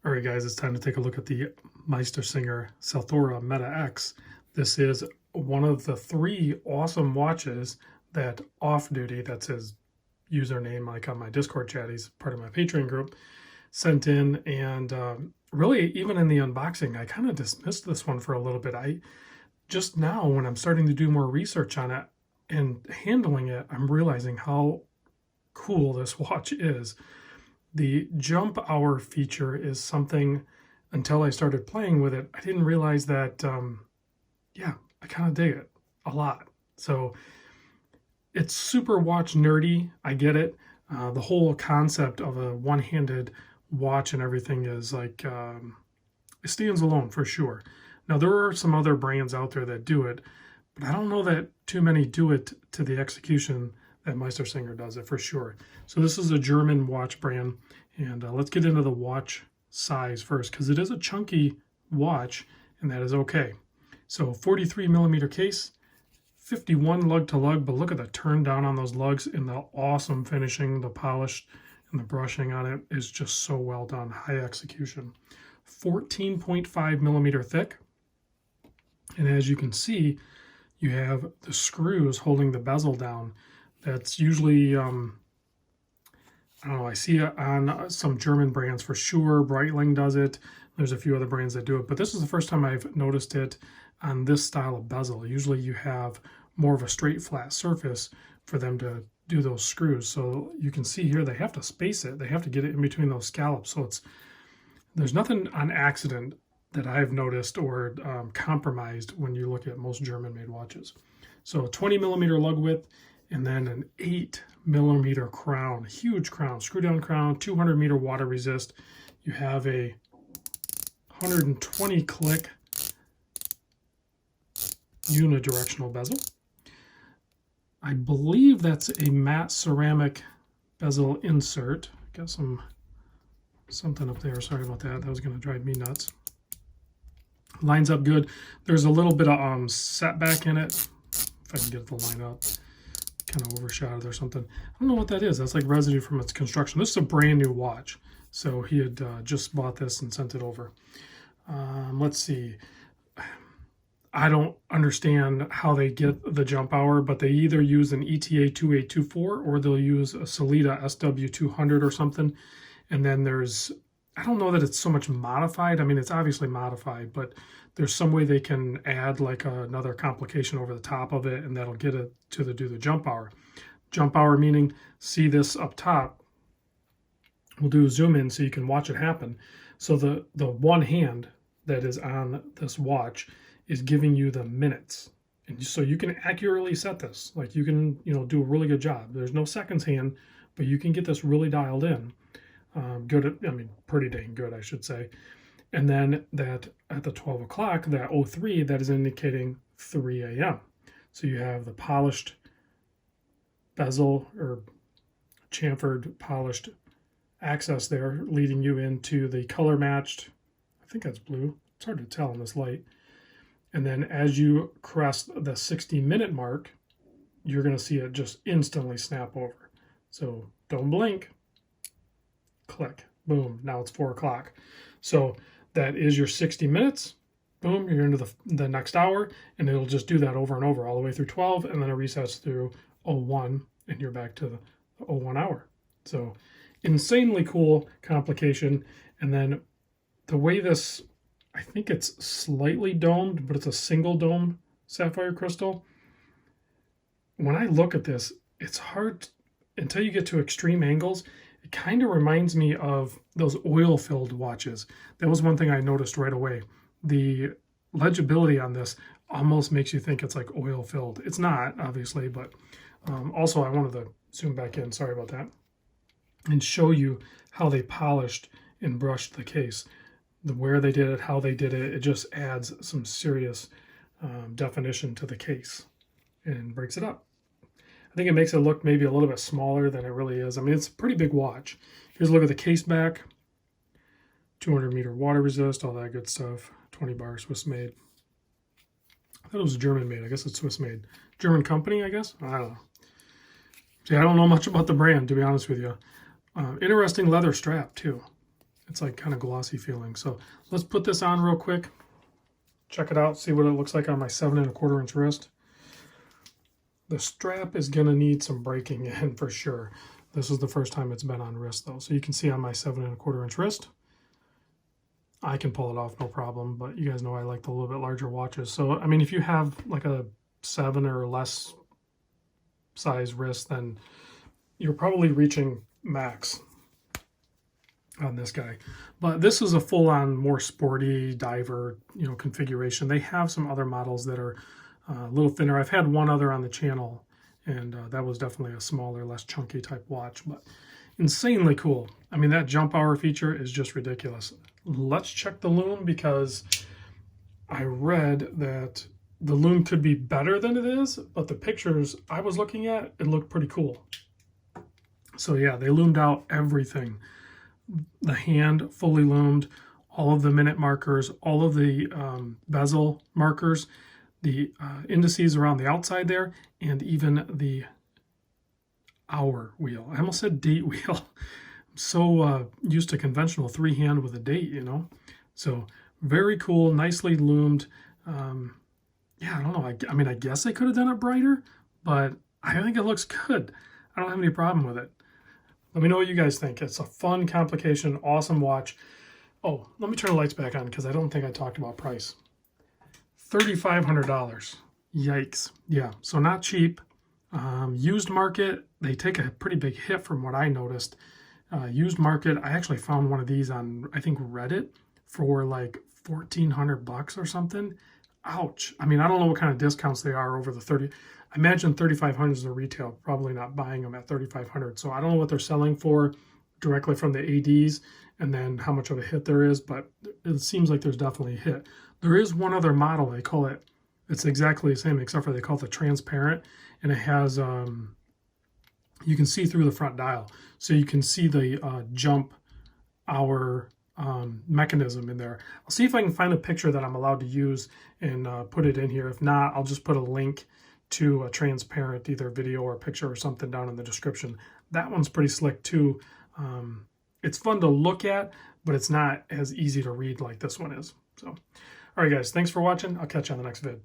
All right, guys, it's time to take a look at the MeisterSinger Salthora Meta X. This is one of the 3 awesome watches that OffDuty, that's his username, like on my Discord chat, he's part of my Patreon group, sent in. And really, even in the unboxing, I kind of dismissed this one for a little bit. I just now, when I'm starting to do more research on it and handling it, I'm realizing how cool this watch is. The jump hour feature is something, until I started playing with it, I didn't realize that, yeah, I kind of dig it a lot. So it's super watch nerdy. I get it. The whole concept of a one-handed watch and everything is like, it stands alone for sure. Now, there are some other brands out there that do it, but I don't know that too many do it to the execution that MeisterSinger does it for sure. So this is a German watch brand, and let's get into the watch size first, because it is a chunky watch, and that is okay. So 43 millimeter case, 51 lug to lug, but look at the turn down on those lugs and the awesome finishing, the polished and the brushing on it is just so well done, high execution. 14.5 millimeter thick, and as you can see, you have the screws holding the bezel down. That's usually, I don't know, I see it on some German brands for sure. Breitling does it. There's a few other brands that do it, but this is the first time I've noticed it on this style of bezel. Usually you have more of a straight flat surface for them to do those screws. So you can see here, they have to space it. They have to get it in between those scallops. So there's nothing on accident that I've noticed or compromised when you look at most German made watches. So 20 millimeter lug width, and then an 8 millimeter crown, huge crown, screw down crown, 200 meter water resist. You have a 120 click unidirectional bezel. I believe that's a matte ceramic bezel insert. Got something up there, sorry about that. That was gonna drive me nuts. Lines up good. There's a little bit of setback in it, if I can get it to line up. Kind of overshadowed or something. I don't know what that is. That's like residue from its construction. This is a brand new watch, so he had just bought this and sent it over. Let's see. I don't understand how they get the jump hour, but they either use an ETA 2824 or they'll use a Salida SW200 or something. And then there's, I don't know that it's so much modified. I mean, it's obviously modified, but there's some way they can add like another complication over the top of it, and that'll get it to do the jump hour. Jump hour meaning, see this up top. We'll do a zoom in so you can watch it happen. So the one hand that is on this watch is giving you the minutes. And so you can accurately set this. Like you can, do a really good job. There's no seconds hand, but you can get this really dialed in. Pretty dang good, I should say. And then that at the 12 o'clock, that 03, that is indicating 3 a.m. So you have the polished bezel or chamfered polished access there, leading you into the color matched, I think that's blue. It's hard to tell in this light. And then as you crest the 60-minute mark, you're going to see it just instantly snap over. So don't blink. Click. Boom. Now it's 4 o'clock. So that is your 60 minutes. Boom. You're into the next hour, and it'll just do that over and over all the way through 12, and then it resets through 01, and you're back to the 01 hour. So insanely cool complication. And then the way this, I think it's slightly domed, but it's a single dome sapphire crystal. When I look at this, it's hard until you get to extreme angles. It kind of reminds me of those oil-filled watches. That was one thing I noticed right away. The legibility on this almost makes you think it's like oil-filled. It's not, obviously, but also I wanted to zoom back in, sorry about that, and show you how they polished and brushed the case. Where they did it, how they did it, it just adds some serious definition to the case and breaks it up. I think it makes it look maybe a little bit smaller than it really is. I mean, it's a pretty big watch. Here's a look at the case back. 200 meter water resist, all that good stuff. 20 bar Swiss made. I thought it was German made. I guess it's Swiss made. German company, I guess? I don't know. See, I don't know much about the brand, to be honest with you. Interesting leather strap, too. It's like kind of glossy feeling. So let's put this on real quick. Check it out, see what it looks like on my 7 1/4 inch wrist. The strap is gonna need some breaking in for sure. This is the first time it's been on wrist though. So you can see on my 7 1/4 inch wrist, I can pull it off no problem, but you guys know I like the little bit larger watches. So, I mean, if you have like a 7 or less size wrist, then you're probably reaching max on this guy. But this is a full-on, more sporty diver, configuration. They have some other models that are a little thinner. I've had one other on the channel, and that was definitely a smaller, less chunky type watch, but insanely cool. I mean, that jump hour feature is just ridiculous. Let's check the lume, because I read that the lume could be better than it is, but the pictures I was looking at, it looked pretty cool. So yeah, they loomed out everything. The hand fully loomed, all of the minute markers, all of the bezel markers, the indices around the outside there, and even the hour wheel. I almost said date wheel. I'm so used to conventional 3-hand with a date, So very cool, nicely loomed. Yeah, I don't know. I mean, I guess they could have done it brighter, but I think it looks good. I don't have any problem with it. Let me know what you guys think. It's a fun complication, awesome watch. Oh, let me turn the lights back on because I don't think I talked about price. $3,500. Yikes. Yeah, so not cheap. Used market, they take a pretty big hit from what I noticed. Used market, I actually found one of these on, I think, Reddit for like $1,400 or something. Ouch. I mean, I don't know what kind of discounts they are over the 30. I imagine 3,500 is the retail, probably not buying them at 3,500. So I don't know what they're selling for directly from the ADs and then how much of a hit there is, but it seems like there's definitely a hit. There is one other model, they call it, it's exactly the same, except for they call it the transparent, and it has, you can see through the front dial. So you can see the jump hour mechanism in there. I'll see if I can find a picture that I'm allowed to use and put it in here. If not, I'll just put a link to a transparent either video or picture or something down in the description. That one's pretty slick too. It's fun to look at, but it's not as easy to read like this one is. So, all right guys, thanks for watching. I'll catch you on the next vid.